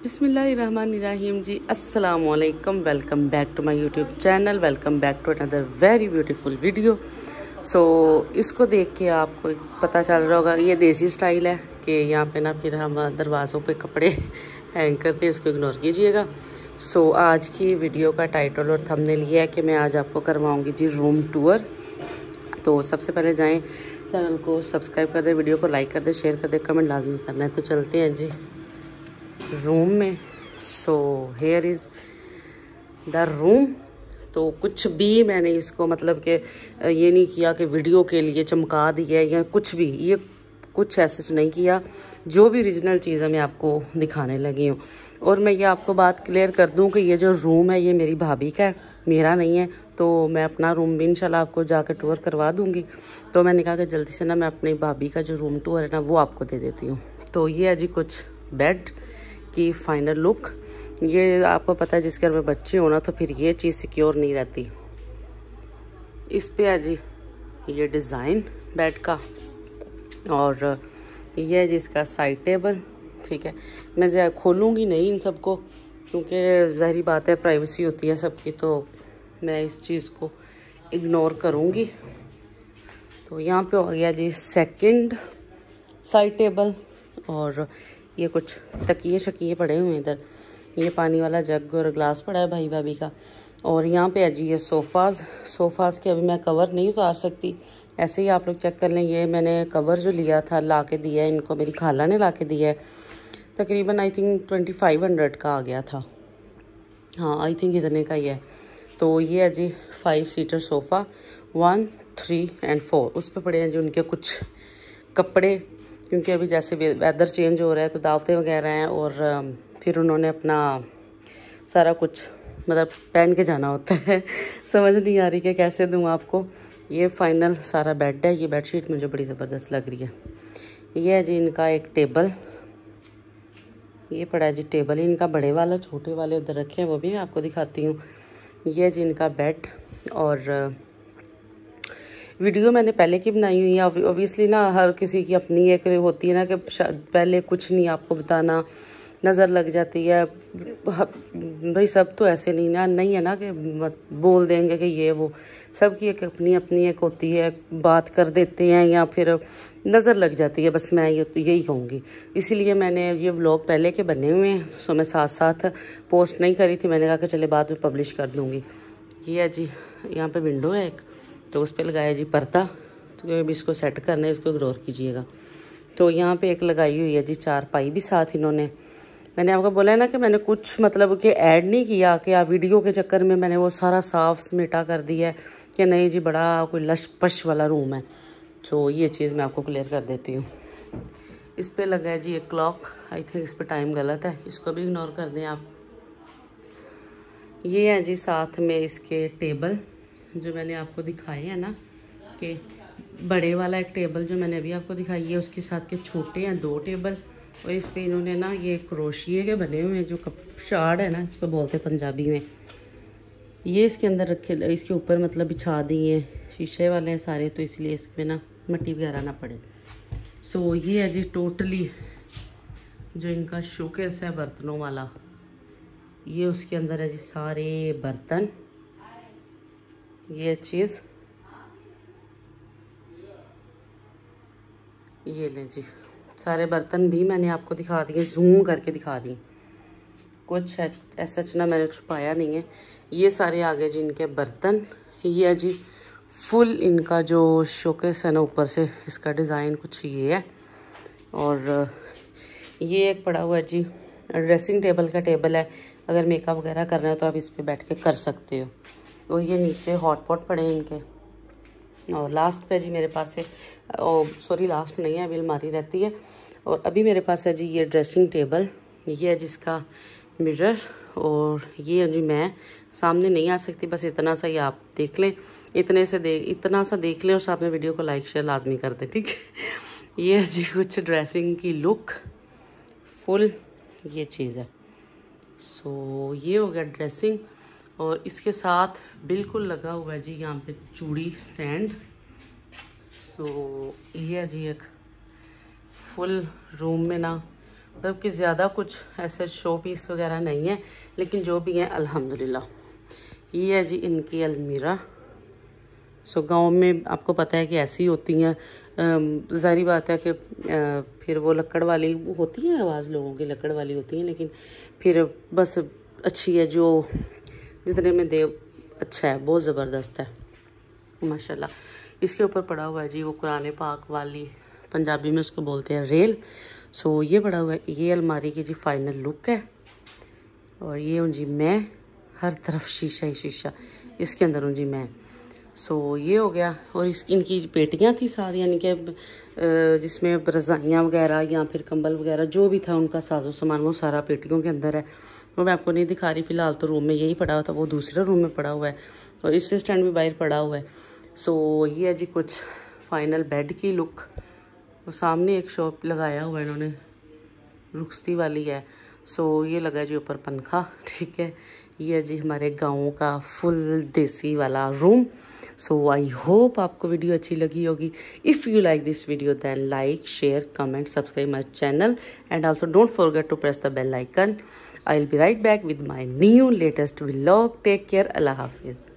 बिस्मिल्लाहिर्रहमानिर्रहीम जी, अस्सलाम वालेकुम। Welcome back to my YouTube channel. Welcome back to another very beautiful video. So इसको देख के आपको पता चल रहा होगा ये देसी स्टाइल है कि यहाँ पे ना फिर हम दरवाज़ों पे कपड़े हैंग करते हैं, उसको इग्नोर कीजिएगा। सो आज की वीडियो का टाइटल और थंबनेल ये है कि मैं आज आपको करवाऊँगी जी रूम टूर। तो सबसे पहले जाएँ चैनल को सब्सक्राइब कर दें, वीडियो को लाइक कर दें, शेयर कर दें, कमेंट लाजमी करना है। तो चलते हैं जी रूम में। So here is the room. तो कुछ भी मैंने इसको मतलब कि ये नहीं किया कि वीडियो के लिए चमका दिया या कुछ भी, ये कुछ ऐसा नहीं किया। जो भी ओरिजिनल चीज़ है मैं आपको दिखाने लगी हूँ। और मैं ये आपको बात क्लियर कर दूँ कि ये जो रूम है ये मेरी भाभी का है, मेरा नहीं है। तो मैं अपना रूम भी इंशाल्लाह आपको जाकर टूर करवा दूँगी। तो मैंने कहा कि जल्दी से ना मैं अपनी भाभी का जो रूम टूर है ना वो आपको दे देती हूँ। तो ये है जी कुछ बेड की फाइनल लुक। ये आपको पता है जिसके घर में बच्चे हो ना तो फिर ये चीज़ सिक्योर नहीं रहती। इस पे है जी ये डिज़ाइन बेड का, और ये है जिसका साइड टेबल। ठीक है, मैं खोलूँगी नहीं इन सबको क्योंकि ज़ाहिरी बात है प्राइवेसी होती है सबकी, तो मैं इस चीज़ को इग्नोर करूँगी। तो यहाँ पे हो गया जी सेकंड साइड टेबल, और ये कुछ तकिए शकिए पड़े हुए हैं इधर। ये पानी वाला जग और ग्लास पड़ा है भाई भाभी का। और यहाँ पे है जी ये सोफ़ाज़ के अभी मैं कवर नहीं उतार सकती, ऐसे ही आप लोग चेक कर लें। ये मैंने कवर जो लिया था ला के दिया है इनको, मेरी खाला ने ला के दिया है। तकरीबन आई थिंक 2500 का आ गया था, हाँ आई थिंक इतने का ही है। तो ये है जी 5 सीटर सोफ़ा 1, 3 एंड 4। उस पर पड़े हैं जी उनके कुछ कपड़े, क्योंकि अभी जैसे वेदर चेंज हो रहा है तो दावतें वगैरह हैं, और फिर उन्होंने अपना सारा कुछ मतलब पहन के जाना होता है। समझ नहीं आ रही कि कैसे दूँ आपको। ये फाइनल सारा बेड है। ये बेडशीट मुझे बड़ी ज़बरदस्त लग रही है। ये है जी इनका एक टेबल, ये पड़ा है जी टेबल इनका बड़े वाला, छोटे वाले उधर रखे हैं वो भी मैं आपको दिखाती हूँ। ये है जी इनका बेड, और वीडियो मैंने पहले की बनाई हुई है। ऑब्वियसली ना हर किसी की अपनी एक होती है ना कि पहले कुछ नहीं आपको बताना, नज़र लग जाती है भाई। सब तो ऐसे नहीं है ना कि बोल देंगे कि ये वो। सबकी एक अपनी अपनी एक होती है, बात कर देते हैं या फिर नज़र लग जाती है। बस मैं यही कहूँगी, इसीलिए मैंने ये व्लॉग पहले के बने हुए हैं। सो मैं साथ साथ पोस्ट नहीं करी थी, मैंने कहा कि चले बाद में पब्लिश कर दूँगी। ये है जी यहाँ पे विंडो है एक, तो उस पर लगाया जी पर्दा। तो अभी इसको सेट करना है, इसको इग्नोर कीजिएगा। तो यहाँ पे एक लगाई हुई है जी चारपाई भी साथ इन्होंने। मैंने आपको बोला है ना कि मैंने कुछ मतलब कि ऐड नहीं किया कि आप वीडियो के चक्कर में मैंने वो सारा साफ समेटा कर दिया है कि नहीं जी बड़ा कोई लश पश वाला रूम है। तो ये चीज़ मैं आपको क्लियर कर देती हूँ। इस पर लगा है जी एक क्लॉक, आई थिंक इस पर टाइम गलत है, इसको भी इग्नोर कर दें आप। ये है जी साथ में इसके टेबल जो मैंने आपको दिखाए हैं ना, कि बड़े वाला एक टेबल जो मैंने अभी आपको दिखाई है, उसके साथ के छोटे हैं 2 टेबल। और इस पे इन्होंने ना ये क्रोशिये के बने हुए हैं जो शार्ड है ना, इसको बोलते हैं पंजाबी में। ये इसके अंदर रखे, इसके ऊपर मतलब बिछा दिए, शीशे वाले हैं सारे, तो इसलिए इसमें ना मिट्टी वगैरह ना पड़े। सो ये है जी टोटली जो इनका शोकेस है बर्तनों वाला, ये उसके अंदर है जी सारे बर्तन। ये चीज़ ये लें जी, सारे बर्तन भी मैंने आपको दिखा दिए, जूम करके दिखा दिए। कुछ ऐसा ना मैंने छुपाया नहीं है। ये सारे आ गए जी इनके बर्तन। ये है जी फुल इनका जो शोकेस है ना, ऊपर से इसका डिज़ाइन कुछ ये है। और ये एक पड़ा हुआ है जी ड्रेसिंग टेबल का टेबल है, अगर मेकअप वगैरह करना है तो आप इस पे बैठ के कर सकते हो। और ये नीचे हॉट पॉट पड़े हैं इनके। और लास्ट पे जी मेरे पास है, सॉरी लास्ट नहीं है, अभी अलमारी रहती है। और अभी मेरे पास है जी ये ड्रेसिंग टेबल, ये है जिसका मिरर। और ये है जी मैं सामने नहीं आ सकती, बस इतना सा ही आप देख लें, इतना सा देख लें और साथ में वीडियो को लाइक शेयर लाजमी कर दें, ठीक है। ये है जी कुछ ड्रेसिंग की लुक फुल ये चीज़ है। सो ये हो गया ड्रेसिंग, और इसके साथ बिल्कुल लगा हुआ है जी यहाँ पे चूड़ी स्टैंड। सो ये है जी एक फुल रूम में ना मतलब कि ज़्यादा कुछ ऐसे शो पीस वगैरह नहीं है, लेकिन जो भी है अल्हम्दुलिल्लाह। ये है जी इनकी अलमीरा। सो गांव में आपको पता है कि ऐसी होती हैं, ज़ाहिर बात है कि फिर वो लकड़ वाली होती हैं, आवाज़ लोगों की लकड़ वाली होती हैं, लेकिन फिर बस अच्छी है, जो जितने में दे अच्छा है, बहुत ज़बरदस्त है माशाल्लाह। इसके ऊपर पड़ा हुआ है जी वो कुरान पाक वाली, पंजाबी में उसको बोलते हैं रेल। सो ये पड़ा हुआ है, ये अलमारी की जी फाइनल लुक है। और ये हूँ जी मैं, हर तरफ शीशा ही शीशा, इसके अंदर हूँ जी मैं। सो ये हो गया। और इनकी पेटियाँ थी सारी, यानी कि जिसमें रज़ाइयाँ वगैरह या फिर कंबल वगैरह जो भी था उनका साजो सामान, वो सारा पेटियों के अंदर है। वो मैं आपको नहीं दिखा रही फ़िलहाल, तो रूम में यही पड़ा हुआ था, वो दूसरे रूम में पड़ा हुआ है और इससे स्टैंड भी बाहर पड़ा हुआ है। सो ये है जी कुछ फाइनल बेड की लुक। और सामने एक शॉप लगाया हुआ है इन्होंने, रुखसती वाली है। सो ये लगा जी ऊपर पंखा, ठीक है। ये है जी हमारे गाँव का फुल देसी वाला रूम। सो आई होप आपको वीडियो अच्छी लगी होगी। If you like this video then like, share, comment, subscribe my channel and also don't forget to press the bell icon. I will be right back with my new latest vlog. Take care. Allah Hafiz.